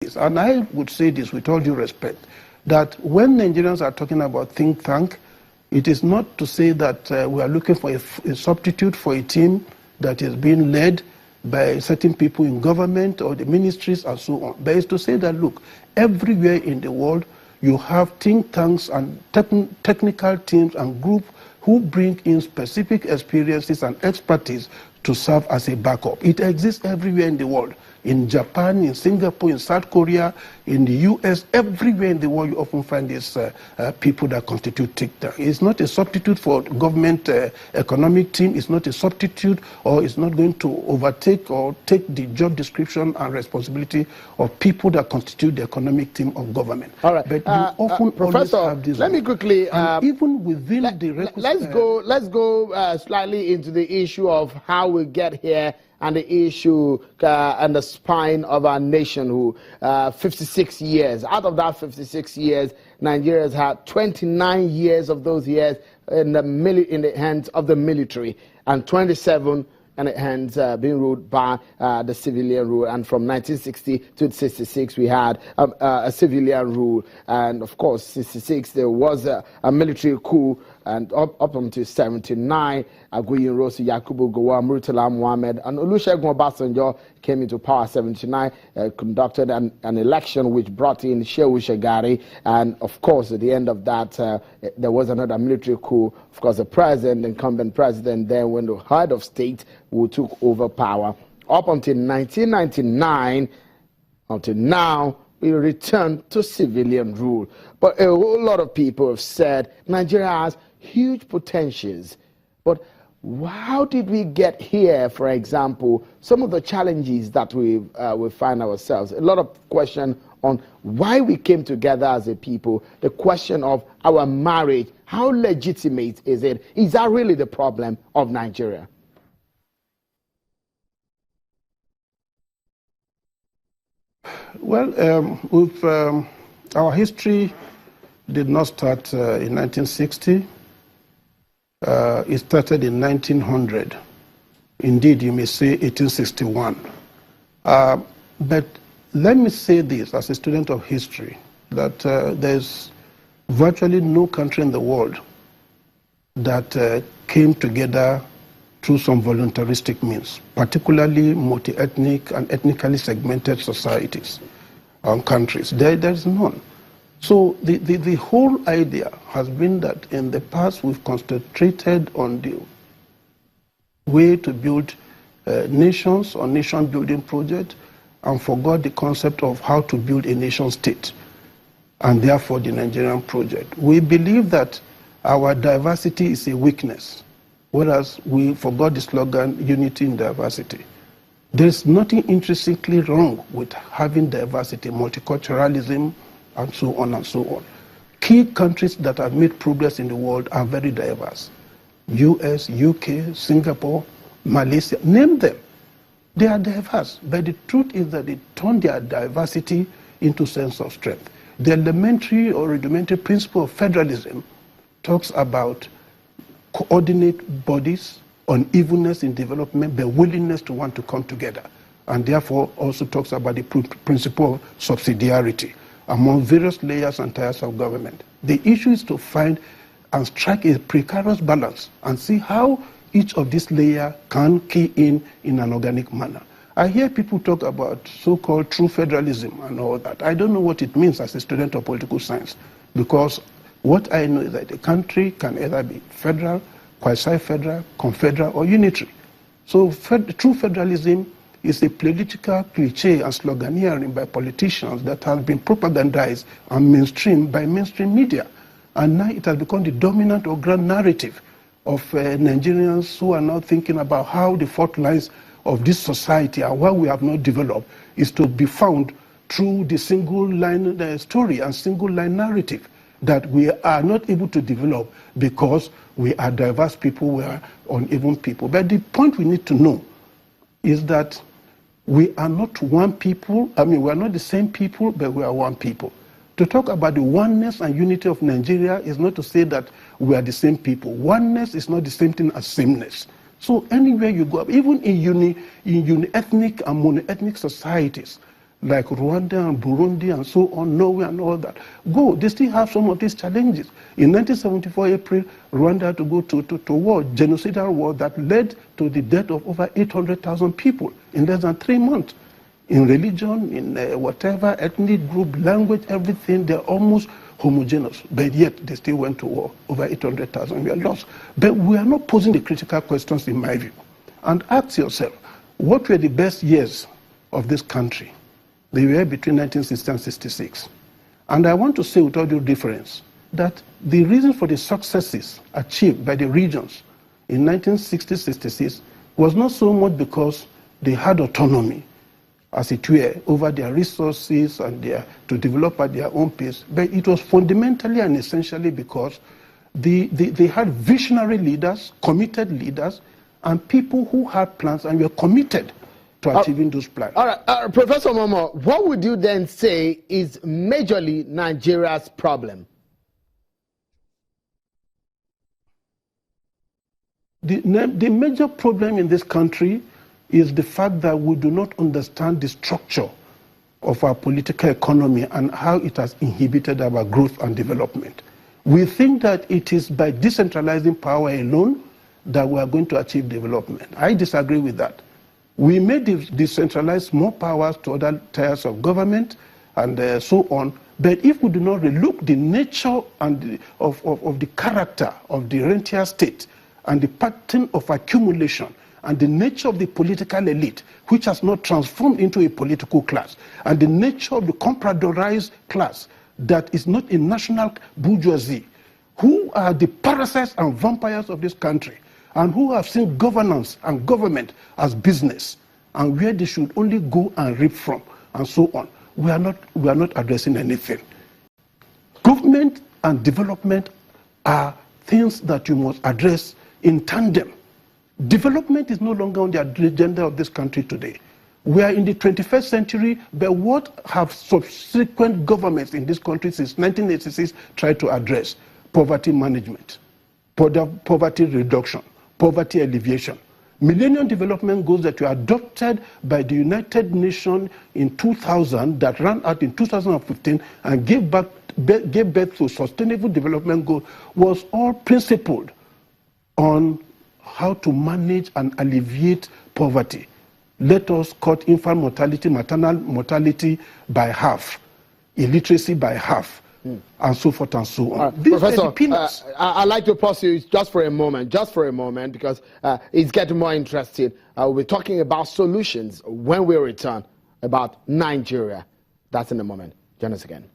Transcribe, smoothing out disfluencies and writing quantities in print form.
this, and I would say this with all due respect, that when Nigerians are talking about think tank, it is not to say that we are looking for a substitute for a team that is being led by certain people in government or the ministries and so on. But it's to say that, look, everywhere in the world, you have think tanks and technical teams and groups who bring in specific experiences and expertise to serve as a backup. It exists everywhere in the world. In Japan, in Singapore, in South Korea, in the US, everywhere in the world you often find these people that constitute think tank. It's not a substitute for government economic team. It's not a substitute, or it's not going to overtake or take the job description and responsibility of people that constitute the economic team of government. All right. But you often Professor, always have this. Let me quickly. Even within the requisite, let's go slightly into the issue of how we get here, and the issue and the spine of our nation, who 56 years. Out of that 56 years, Nigeria has had 29 years of those years in the hands of the military, and 27 in the hands being ruled by the civilian rule. And from 1960 to 66, we had a civilian rule. And of course, 66, there was a military coup. And up until 79, Aguiyi Ironsi, Yakubu Gowon, Murtala Muhammad, and Olusegun Obasanjo came into power. 79, conducted an election which brought in Shehu Shagari. And of course, at the end of that, there was another military coup. Of course, the incumbent president, then when the head of state who took over power. Up until 1999, until now, we returned to civilian rule. But a whole lot of people have said Nigeria has huge potentials. But how did we get here, for example, some of the challenges that we find ourselves? A lot of question on why we came together as a people, the question of our marriage, how legitimate is it? Is that really the problem of Nigeria? Well, our history did not start in 1960. It started in 1900. Indeed, you may say 1861. But let me say this as a student of history, that there's virtually no country in the world that came together through some voluntaristic means, particularly multi-ethnic and ethnically segmented societies and countries. There's none. So the whole idea has been that in the past we've concentrated on the way to build nations or nation-building projects and forgot the concept of how to build a nation-state, and therefore the Nigerian project. We believe that our diversity is a weakness, whereas we forgot the slogan, unity in diversity. There's nothing intrinsically wrong with having diversity, multiculturalism, and so on and so on. Key countries that have made progress in the world are very diverse. US, UK, Singapore, Malaysia, name them. They are diverse, but the truth is that they turn their diversity into sense of strength. The elementary or rudimentary principle of federalism talks about coordinate bodies, unevenness in development, but willingness to want to come together, and therefore also talks about the principle of subsidiarity among various layers and tiers of government. The issue is to find and strike a precarious balance and see how each of these layers can key in an organic manner. I hear people talk about so-called true federalism and all that. I don't know what it means as a student of political science, because what I know is that a country can either be federal, quasi-federal, confederal, or unitary. So true federalism is a political cliche and sloganeering by politicians that has been propagandized and mainstreamed by mainstream media. And now it has become the dominant or grand narrative of Nigerians who are now thinking about how the fault lines of this society and why we have not developed is to be found through the single line story and single line narrative that we are not able to develop because we are diverse people, we are uneven people. But the point we need to know is that we are not one people. I mean, we are not the same people, but we are one people. To talk about the oneness and unity of Nigeria is not to say that we are the same people. Oneness is not the same thing as sameness. So anywhere you go, even in uni-ethnic and mono-ethnic societies, like Rwanda and Burundi and so on, Norway and all that. Go. They still have some of these challenges. In 1974 April, Rwanda had to go to war, genocidal war that led to the death of over 800,000 people in less than 3 months. In religion, in whatever, ethnic group, language, everything, they're almost homogeneous. But yet, they still went to war. Over 800,000 were lost. But we are not posing the critical questions, in my view. And ask yourself, what were the best years of this country? They were between 1960 and 66. And I want to say with all due difference that the reason for the successes achieved by the regions in 1960-66 was not so much because they had autonomy, as it were, over their resources and to develop at their own pace, but it was fundamentally and essentially because they had visionary leaders, committed leaders, and people who had plans and were committed to achieving those plans. All right, Professor Momo, what would you then say is majorly Nigeria's problem? The major problem in this country is the fact that we do not understand the structure of our political economy and how it has inhibited our growth and development. We think that it is by decentralizing power alone that we are going to achieve development. I disagree with that. We may decentralize more powers to other tiers of government and so on, but if we do not relook the nature and of the character of the rentier state and the pattern of accumulation and the nature of the political elite, which has not transformed into a political class, and the nature of the compradorized class that is not a national bourgeoisie, who are the parasites and vampires of this country, and who have seen governance and government as business, and where they should only go and reap from, and so on. We are not addressing anything. Government and development are things that you must address in tandem. Development is no longer on the agenda of this country today. We are in the 21st century, but what have subsequent governments in this country since 1986 tried to address? Poverty management, poverty reduction, poverty alleviation. Millennium Development Goals that were adopted by the United Nations in 2000 that ran out in 2015 and gave birth to Sustainable Development Goals was all principled on how to manage and alleviate poverty. Let us cut infant mortality, maternal mortality by half, illiteracy by half, and so forth and so on. Professor, I'd like to pause you just for a moment, because it's getting more interesting. We'll be talking about solutions when we return about Nigeria. That's in a moment. Join us again.